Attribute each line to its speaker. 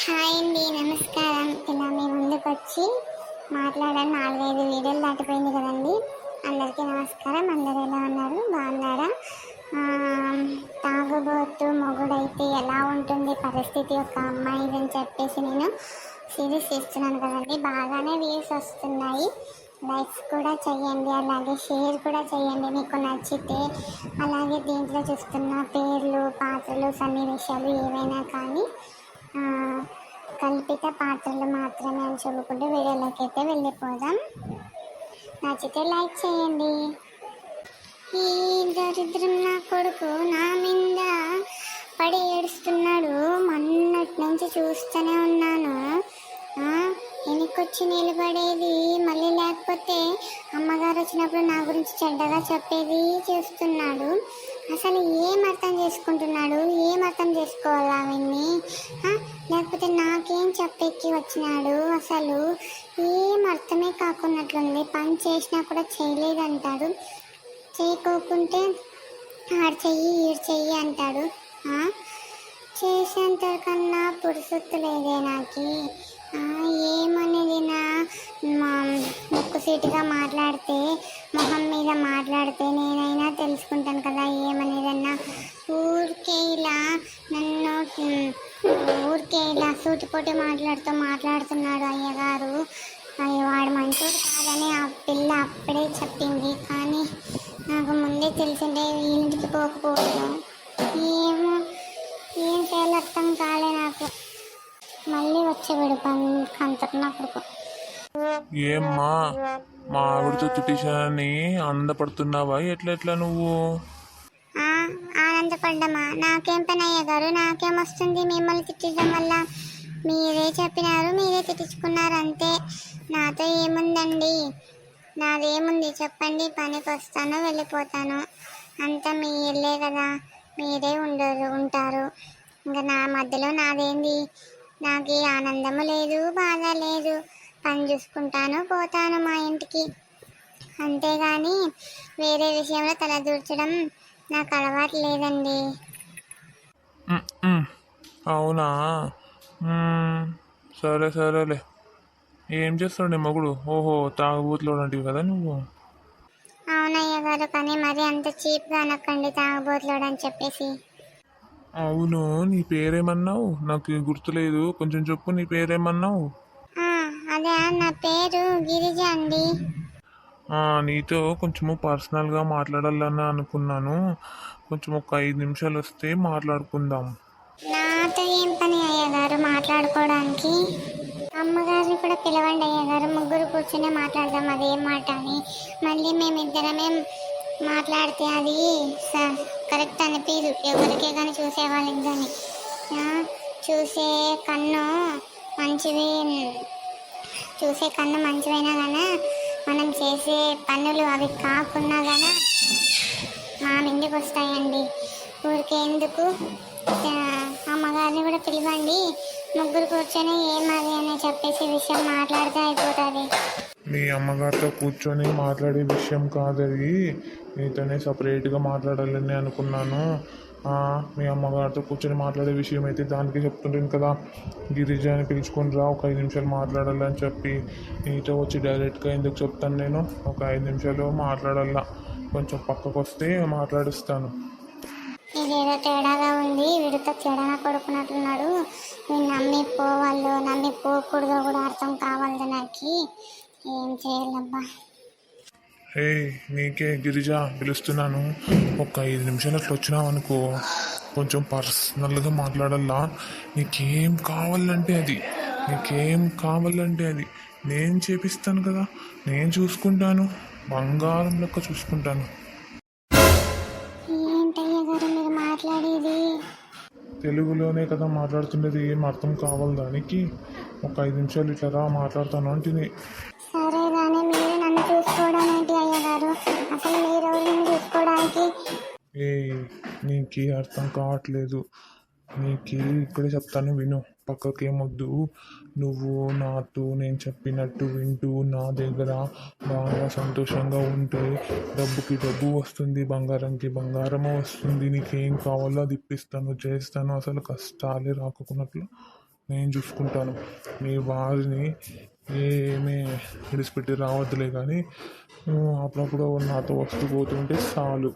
Speaker 1: Hi అండి, నమస్కారం. ఇలా మీ ముందుకు వచ్చి మాట్లాడని 4-5 వీడియోలు దాటిపోయింది కదండి. అందరికీ నమస్కారం. అందరూ ఎలా ఉన్నారు? బాగున్నారా? తాగుబోతు మొగుడైతే ఎలా ఉంటుంది పరిస్థితి ఒక అమ్మాయిది అని చెప్పేసి నేను సిరీస్ ఇస్తున్నాను కదండి. బాగానే వ్యూస్ వస్తున్నాయి. లైక్స్ కూడా చేయండి, అలాగే షేర్ కూడా చేయండి మీకు నచ్చితే. అలాగే దీంట్లో చూస్తున్న పేర్లు, పాత్రలు, సన్నివేశాలు ఏవైనా కానీ కల్పిత పాత్రలు మాత్రమే అని చెప్పుకుంటూ వీడియోలోకి అయితే వెళ్ళిపోదాం. నచ్చితే లైక్ చేయండి. ఈ దరిద్రం నా కొడుకు నా మీద పడి ఏడుస్తున్నాడు. మొన్నటి నుంచి చూస్తూనే ఉన్నాను. వెనకొచ్చి నిలబడేది, మళ్ళీ లేకపోతే అమ్మగారు వచ్చినప్పుడు నా గురించి చెడ్డగా చెప్పేది చేస్తున్నాడు. అసలు ఏం అర్థం చేసుకుంటున్నాడు? ఏం అర్థం చేసుకోవాలా అవన్నీ? లేకపోతే నాకేం చెప్పెక్కి వచ్చినాడు? అసలు ఏం అర్థమే కాకున్నట్లుంది. పని చేసినా కూడా చేయలేదంటాడు, చేయకోకుంటే ఆడు చెయ్యి ఈడు చెయ్యి అంటాడు. చేసేంత కన్నా పురుసొత్తు లేదే నాకు. ఏమనేది నా ముక్కు సీటుగా మాట్లాడితే, మొహం మీద మాట్లాడితే నేనైనా తెలుసుకుంటాను కదా ఏమనేదన్నా. ఊరికే ఇలా నన్ను ఊరికే ఇలా సూటిపోటి మాట్లాడుతున్నాడు అయ్యగారు. వాడు మంచోడు కాదని ఆ పిల్ల అప్పుడే చెప్పింది, కానీ నాకు ముందే తెలిసిందే ఇంటికి పోకపోవడం. ఏం చేయాలో అర్థం కాలే నాకు. మళ్ళీ వచ్చేవాడు కంటున్నప్పుడు.
Speaker 2: ఏమ్మా మా ఆవిడతో తిట్టించానని ఆనందపడుతున్నావా? ఎట్లా నువ్వు?
Speaker 1: ఆనందపడ్డమా? నాకేం పని అయ్యగారు, నాకేం వస్తుంది మిమ్మల్ని తిట్టడం వల్ల? మీరే చెప్పినారు, మీరే తిట్టించుకున్నారు అంతే. నాతో ఏముందండి? నాదేముంది చెప్పండి? పనికి వస్తాను, వెళ్ళిపోతాను. అంతా మీ ఇల్లే కదా, మీరే ఉంటారు. ఇంకా నా మధ్యలో నాదేంది? నాకు ఆనందము లేదు, బాధ లేదు. పని చూసుకుంటాను, పోతాను మా ఇంటికి. అంతేగాని వేరే విషయంలో తల దూర్చడం నాకు అలవాటు లేదండి.
Speaker 2: అవునా? సరేలే. ఏం చేస్తాడు నీ మొగుడు? ఓహో, తాగుబోతులో అంటివి కదా నువ్వు?
Speaker 1: అవునయ్య గారు, కానీ మరి అంత చీప్గా అనకండి తాగుబోతులోడు అని చెప్పేసి.
Speaker 2: అవును, నీ పేరేమన్నావు? నాకు గుర్తులేదు, కొంచెం చెప్పు. నీ పేరేమన్నావు?
Speaker 1: అదే, నా పేరు గిరిజ అండి.
Speaker 2: నీతో కొంచెము పర్సనల్గా మాట్లాడాలని అనుకున్నాను. కొంచెం ఒక 5 నిమిషాలు వస్తే మాట్లాడుకుందాం.
Speaker 1: నాతో ఏం పని అయ్యగారు మాట్లాడుకోవడానికి? అమ్మగారిని కూడా పిలవండి అయ్యగారు, ముగ్గురు కూర్చొని మాట్లాడదాం అదేం మాట అని. మళ్ళీ మేమిద్దరమే మాట్లాడితే అది కరెక్ట్ అనిపించదు ఎవరికే కానీ, చూసేవాళ్ళకి కానీ. చూసే కన్ను మంచివైనా కానీ మనం చేసే పనులు అవి కాకున్నా కానీ మా ఇంటికి వస్తాయండి. ఊరికే ఎందుకు? అమ్మగారిని కూడా పిలవండి, ముగ్గురు కూర్చొని ఏమది అని చెప్పేసి విషయం మాట్లాడితే అయిపోతుంది.
Speaker 2: మీ అమ్మగారితో కూర్చొని మాట్లాడే విషయం కాదది, నీతోనే సపరేట్గా మాట్లాడాలని అనుకున్నాను. మీ అమ్మగారితో కూర్చొని మాట్లాడే విషయం అయితే దానికి చెప్తుంటాను కదా. గిరిజ అని పిలుచుకొని రా, ఒక 5 నిమిషాలు మాట్లాడాలని చెప్పి. నీతో వచ్చి డైరెక్ట్గా ఎందుకు చెప్తాను నేను? ఒక 5 నిమిషాలు మాట్లాడాలా, కొంచెం పక్కకు వస్తే మాట్లాడిస్తాను.
Speaker 1: ఇదేదో తేడాగా ఉంది, వీడితో తేడాగా పడుకున్నట్టున్నాడు. నేను నమ్మి పోకూడదో కూడా అర్థం కావాలి నాకు. ఏం చేయాలబ్బా?
Speaker 2: నీకే గిరిజ పిలుస్తున్నాను. ఒక 5 నిమిషాలు అట్లా వచ్చినావు అనుకో, కొంచెం పర్సనల్గా మాట్లాడాలా. నీకేం కావాలంటే అది నేను చేపిస్తాను కదా, నేను చూసుకుంటాను, బంగారం లెక్క చూసుకుంటాను.
Speaker 1: ఏంటయ్య గారు మీరు మాట్లాడేది?
Speaker 2: తెలుగులోనే కదా మాట్లాడుతున్నది, ఏం అర్థం కావాలి దానికి? ఒక 5 నిమిషాలు ఇట్లా రా, మాట్లాడతాను అంటే.
Speaker 1: సరే కానీ మీరు నన్ను చూసుకోవడం ఏంటి అయ్యగారు? అసలు మీరు ఎవరిని చూసుకోవడానికి?
Speaker 2: నీకు అర్థం కావట్లేదు. నీకు ఇక్కడే చెప్తాను విను, పక్కకేమొద్దు. నువ్వు నాతో నేను చెప్పినట్టు వింటూ నా దగ్గర బాగా సంతోషంగా ఉంటే డబ్బుకి డబ్బు వస్తుంది, బంగారంకి బంగారము వస్తుంది. నీకేం కావాలో అది ఇప్పిస్తాను, చేస్తాను. అసలు కష్టాలే రాకున్నట్లు నేను చూసుకుంటాను. మీ వారిని ఏమీ విడిచిపెట్టి రావద్దులే కానీ నువ్వు అప్పుడప్పుడు నాతో వస్తూ పోతుంటే చాలు.